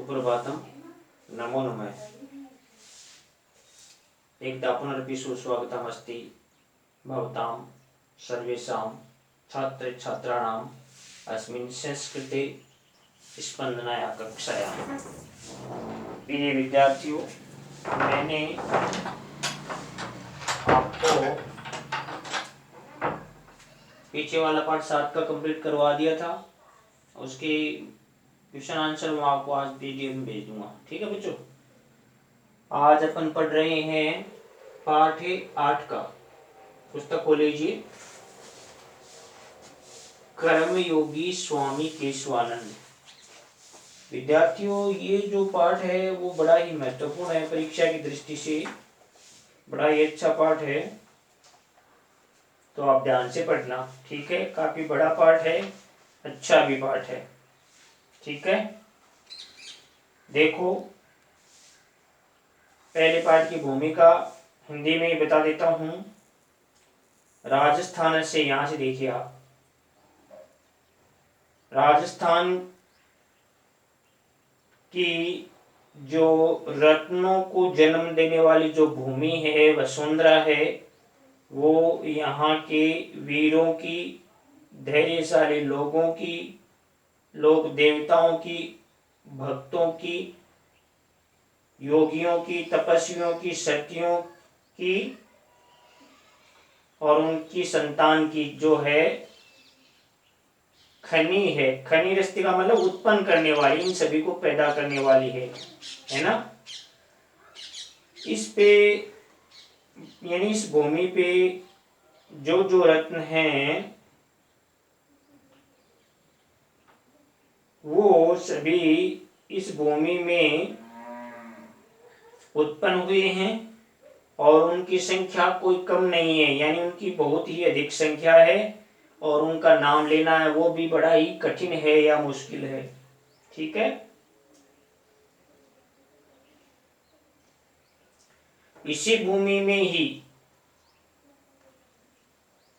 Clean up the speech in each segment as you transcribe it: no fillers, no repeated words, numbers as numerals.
सुप्रभातम, नमो नमः। एकदा पुनरपि सुस्वागतम् अस्ति भवतां सर्वेषां छात्राणाम् अस्मिन् संस्कृते स्पंदनाया कक्षायां। प्रिय विद्यार्थियों, मैंने आपको पीछे वाला पार्ट 7 का कंप्लीट करवा दिया था। उसके क्वेश्चन आंसर मैं आपको आज पीडीएफ में भेज दूंगा। ठीक है बच्चों, आज अपन पढ़ रहे हैं पाठ 8 का। पुस्तक खोल लीजिए, कर्मयोगी स्वामी केशवानंद। विद्यार्थियों, ये जो पाठ है वो बड़ा ही महत्वपूर्ण है, परीक्षा की दृष्टि से बड़ा ही अच्छा पाठ है, तो आप ध्यान से पढ़ना। ठीक है, काफी बड़ा पाठ है, अच्छा भी पाठ है। ठीक है, देखो पहले पाठ की भूमिका हिंदी में ही बता देता हूं। राजस्थान से, यहां से देखिए आप, राजस्थान की जो रत्नों को जन्म देने वाली जो भूमि है, वसुंधरा है, वो यहाँ के वीरों की, धैर्यशाली लोगों की, लोक देवताओं की, भक्तों की, योगियों की, तपस्वियों की, सतियों की और उनकी संतान की जो है खनी है। खनी रस्ती का मतलब उत्पन्न करने वाली, इन सभी को पैदा करने वाली है ना। इस पे यानी इस भूमि पे जो जो रत्न हैं वो सभी इस भूमि में उत्पन्न हुए हैं और उनकी संख्या कोई कम नहीं है, यानी उनकी बहुत ही अधिक संख्या है और उनका नाम लेना है वो भी बड़ा ही कठिन है या मुश्किल है। ठीक है, इसी भूमि में ही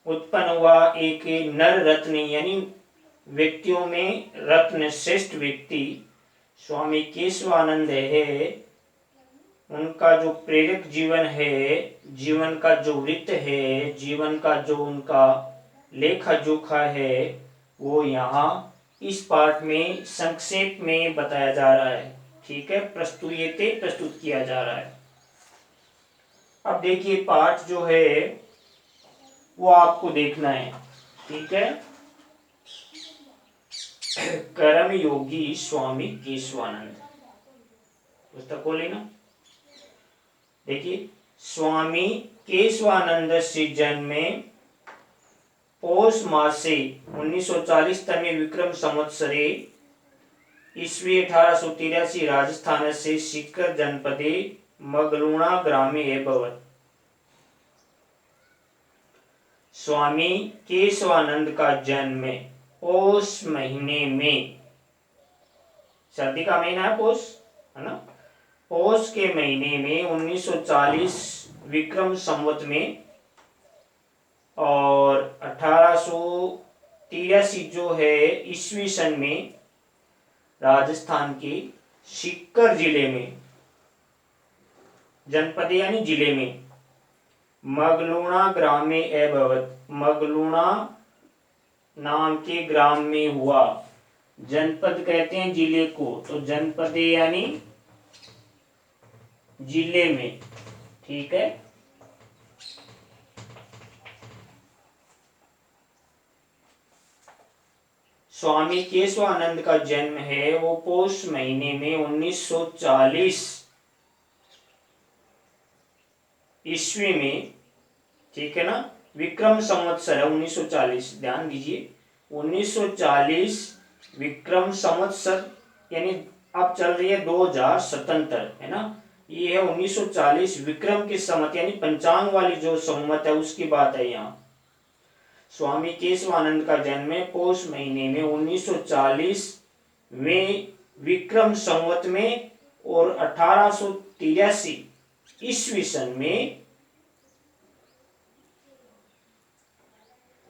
उत्पन्न हुआ एक नर रत्न, यानी व्यक्तियों में रत्न श्रेष्ठ व्यक्ति स्वामी केशवानंद है। उनका जो प्रेरक जीवन है, जीवन का जो वृत्त है, जीवन का जो उनका लेखा जोखा है, वो यहाँ इस पाठ में संक्षेप में बताया जा रहा है। ठीक है, प्रस्तुत किया जा रहा है। अब देखिए पाठ जो है वो आपको देखना है। ठीक है, कर्मयोगी स्वामी केशवानंद, पुस्तक को लेना। देखिए, स्वामी केशवानंद से जन्मे पौष मासे 1940 तमे विक्रम संवत्सरे ईस्वी 1883 राजस्थान से सीकर जनपदे मगलुणा ग्रामे एभवत। स्वामी केशवानंद का जन्म पौष महीने में, सर्दी का महीना है पौष, है ना, पौष के महीने में 1940 विक्रम संवत में और 1883 जो है ईस्वी सन में राजस्थान के सीकर जिले में, जनपद यानी जिले में, मगलुणा ग्रामे एभवत, मगलुणा नाम के ग्राम में हुआ। जनपद कहते हैं जिले को, तो जनपद यानी जिले में। ठीक है, स्वामी केशवानंद का जन्म है वो पौष महीने में 1940 ईस्वी में। ठीक है ना, विक्रम संवत्सर है 1940, ध्यान दीजिए 1940 विक्रम संवत्सर, यानी अब चल रही है 2077, है ना। ये है 1940 विक्रम के संवत, यानी पंचांग वाली जो संवत है उसकी बात है यहाँ। स्वामी केशवानंद का जन्म पौष महीने में 1940 में विक्रम संवत में और 1883 ईस्वी सन में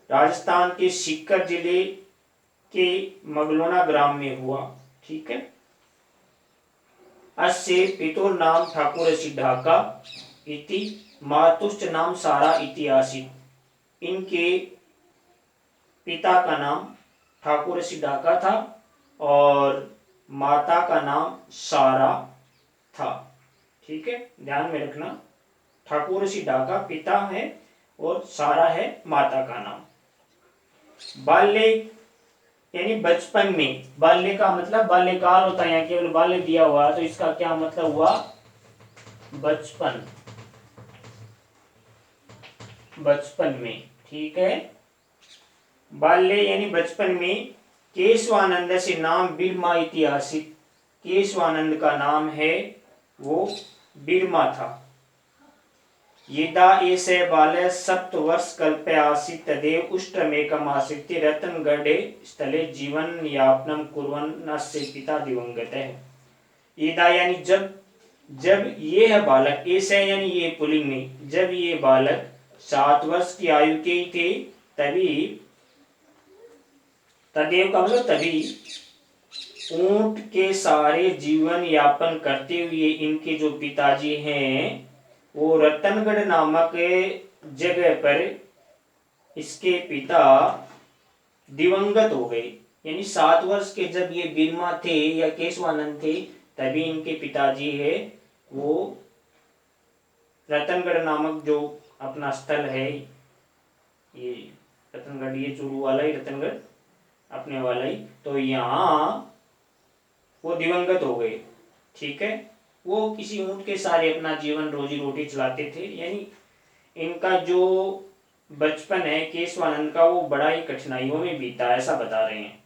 राजस्थान के सीकर जिले के मगलुणा ग्राम में हुआ। ठीक है, अस्य पितुर नाम ठाकुर ढाका इति मातुश्च नाम सारा इति आसीत्। इनके पिता का नाम ठाकुर ढाका था और माता का नाम सारा था। ठीक है, ध्यान में रखना, ठाकुर ढाका पिता है और सारा है माता का नाम। बाल्य यानी बचपन में, बाल्य का मतलब बाल्यकाल होता है, यहाँ केवल बाल्य दिया हुआ तो इसका क्या मतलब हुआ, बचपन, बचपन में। ठीक है, बाल्य यानी बचपन में केशवानंद से नाम बिरमा ऐतिहासिक, केशवानंद का नाम है वो बिरमा था। यदा एषः बालः सप्तवर्ष कल्पे आसीत् तदेव उष्ट्रमेकम् आश्रित्य रतनगढ़े स्थले जीवन यापनम कुर्वन् अस्य पिता दिवंगतः। यदा यानी जब, जब ये है बालक, ऐसे यानी ये पुलिंग में, जब ये बालक 7 वर्ष की आयु के थे तभी, तदेव का मतलब तभी, ऊंट के सारे जीवन यापन करते हुए इनके जो पिताजी हैं वो रतनगढ़ नामक जगह पर इसके पिता दिवंगत हो गए। यानी 7 वर्ष के जब ये बिरमा थे या केशवानंद थे तभी इनके पिताजी है वो रतनगढ़ नामक जो अपना स्थल है, ये रतनगढ़, ये चूरू वाला ही रतनगढ़ अपने वाला ही, तो यहाँ वो दिवंगत हो गए। ठीक है, वो किसी ऊंट के सारे अपना जीवन रोजी रोटी चलाते थे। यानी इनका जो बचपन है केशवानंद का वो बड़ा ही कठिनाइयों में बीता, ऐसा बता रहे हैं।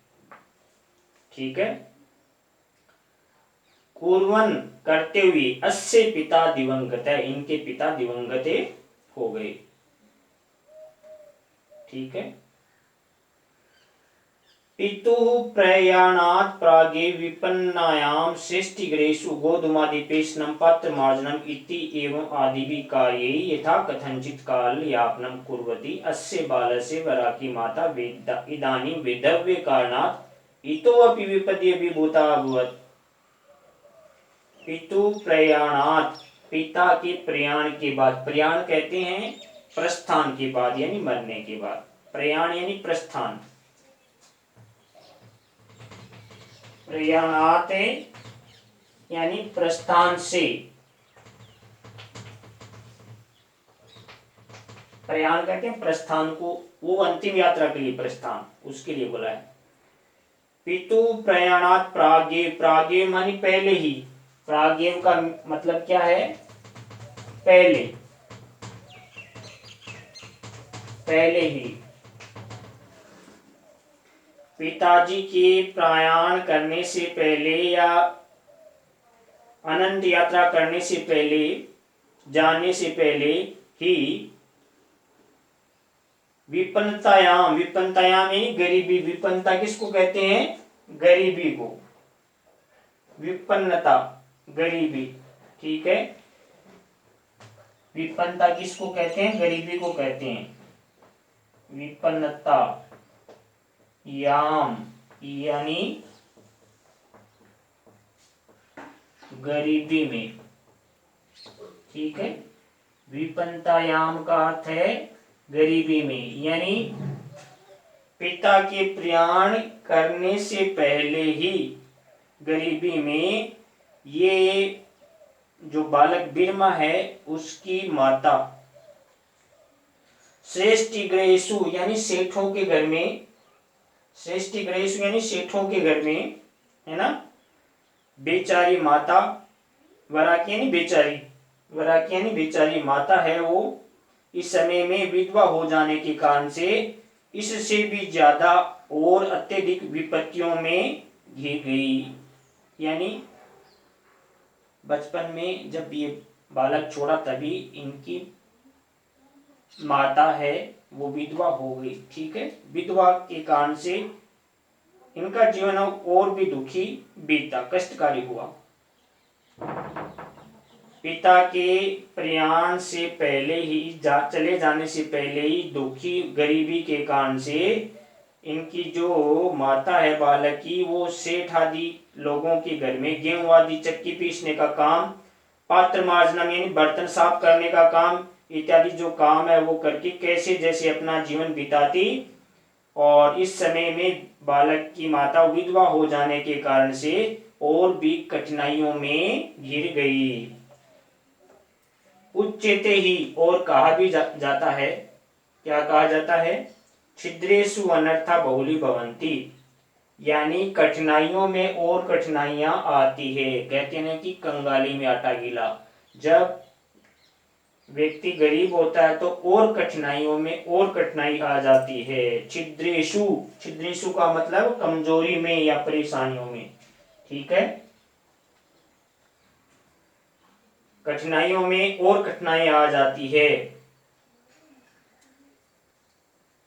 ठीक है, कुर्वन करते हुए अस्य पिता दिवंगत है, इनके पिता दिवंगत हो गए। ठीक है, पितुः प्रयाणात् प्रागे विपन्नायां श्रेष्ठिगृहेषु गोधूमादिपेषणं पात्रमार्जनम् इति एवं आदिभिः कार्यैः यथा कथञ्चित् कालयापनं कुर्वती अस्य बालस्य वराकी माता इदानीं वैधव्य कारणात् इतोऽपि विपद्यभिभूता अभवत्। पितुः प्रयाणात्, पिता के प्रयाण के बाद, प्रयाण कहते हैं प्रस्थान के बाद यानी मरने के बाद, प्रयाण यानी प्रस्थान, प्रयाणात यानी प्रस्थान से, प्रयाण कहते हैं प्रस्थान को, वो अंतिम यात्रा के लिए प्रस्थान, उसके लिए बोला है। पितु प्रयाणात प्रागेव, प्रागेव मानी पहले ही, प्रागेव का मतलब क्या है, पहले, पहले ही। पिताजी के प्रयाण करने से पहले या अनंत यात्रा करने से पहले, जाने से पहले ही विपन्नतायाम, विपन्नतायाम यानी गरीबी, विपन्नता किसको कहते हैं, गरीबी को, विपन्नता गरीबी। ठीक है, विपन्नता किसको कहते हैं, गरीबी को कहते हैं, विपन्नता याम यानी गरीबी में। ठीक है, विपन्नतायाम का अर्थ है गरीबी में, यानी पिता के प्रयाण करने से पहले ही गरीबी में ये जो बालक बिरमा है उसकी माता श्रेष्ठिगृहेषु यानी सेठों के घर में, श्रेष्ठिगृहेषु यानी सेठों के घर में, है ना, बेचारी माता, वराकी यानी बेचारी, वराकी यानी बेचारी माता है वो इस समय में विधवा हो जाने के कारण से इससे भी ज्यादा और अत्यधिक विपत्तियों में घिर गई। यानी बचपन में जब ये बालक छोड़ा तभी इनकी माता है वो विधवा हो गई। ठीक है, विधवा के कारण से इनका जीवन और भी दुखी बीता, कष्टकारी हुआ। पिता के प्रयाण से पहले ही चले जाने से पहले ही दुखी गरीबी के कारण से इनकी जो माता है बालक की, वो सेठ आदि लोगों के घर में गेहूं आदि चक्की पीसने का काम, पात्र मार्जनम यानी बर्तन साफ करने का काम इत्यादि जो काम है वो करके कैसे जैसे अपना जीवन बिताती। और इस समय में बालक की माता विधवा हो जाने के कारण से और भी कठिनाइयों में घिर गई। उच्चते ही, और कहा भी जाता है, क्या कहा जाता है, छिद्रेषु अनर्था बहुली भवंती, यानी कठिनाइयों में और कठिनाइयां आती है। कहते हैं कि कंगाली में आटा गीला, जब व्यक्ति गरीब होता है तो और कठिनाइयों में और कठिनाई आ जाती है। छिद्रेषु, छिद्रेषु का मतलब कमजोरी में या परेशानियों में, ठीक है, कठिनाइयों में और कठिनाई आ जाती है।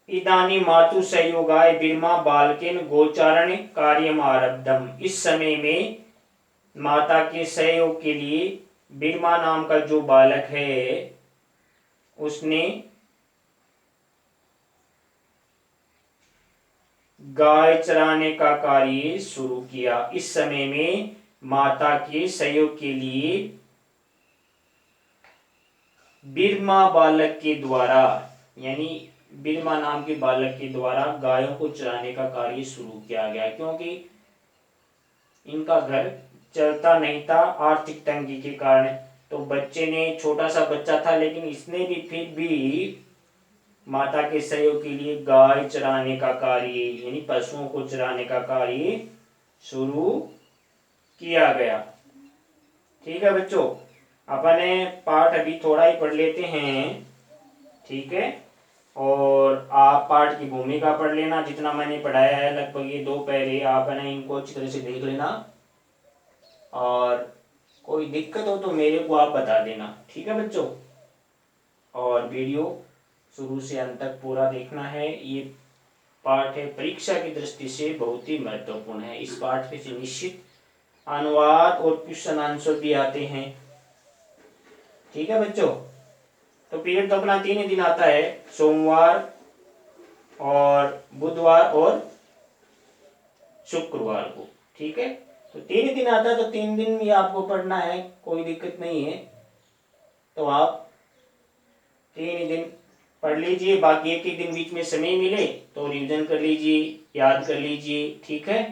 इदानी मातु संयोगाय बिरमा बालकेन गोचारण कार्यम आरब्धम, इस समय में माता के सहयोग के लिए बिरमा नाम का जो बालक है उसने गाय चराने का कार्य शुरू किया। इस समय में माता के सहयोग के लिए बिरमा बालक के द्वारा, यानी बिरमा नाम के बालक के द्वारा गायों को चराने का कार्य शुरू किया गया, क्योंकि इनका घर चलता नहीं था आर्थिक तंगी के कारण। तो बच्चे ने, छोटा सा बच्चा था, लेकिन इसने भी फिर भी माता के सहयोग के लिए गाय चराने का कार्य यानी पशुओं को चराने का कार्य शुरू किया गया। ठीक है बच्चों, अपने पाठ अभी थोड़ा ही पढ़ लेते हैं, ठीक है, और आप पाठ की भूमिका पढ़ लेना, जितना मैंने पढ़ाया है लगभग ये 2 पैरे, आप है ना इनको अच्छी तरह से देख लेना, और कोई दिक्कत हो तो मेरे को आप बता देना, ठीक है बच्चों। और वीडियो शुरू से अंत तक पूरा देखना है। ये पाठ है परीक्षा की दृष्टि से बहुत ही महत्वपूर्ण है। इस पाठ में से निश्चित अनुवाद और क्वेश्चन आंसर भी आते हैं, ठीक है बच्चों। तो पीरियड तो अपना 3 ही दिन आता है, सोमवार और बुधवार और शुक्रवार को, ठीक है। तो 3 ही दिन आता है, तो 3 दिन भी आपको पढ़ना है, कोई दिक्कत नहीं है। तो आप 3 ही दिन पढ़ लीजिए, बाकी एक ही दिन बीच में समय मिले तो रिवीजन कर लीजिए, याद कर लीजिए, ठीक है।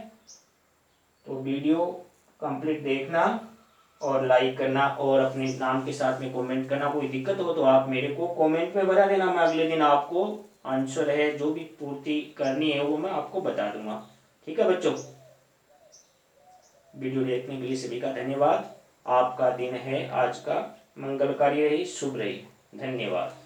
तो वीडियो कंप्लीट देखना और लाइक करना और अपने नाम के साथ में कमेंट करना। कोई दिक्कत हो तो आप मेरे को कमेंट में बता देना, मैं अगले दिन आपको आंसर है जो भी पूर्ति करनी है वो मैं आपको बता दूंगा, ठीक है बच्चों। वीडियो देखने के लिए सभी का धन्यवाद। आपका दिन है आज का मंगलकारी रही, शुभ रही, धन्यवाद।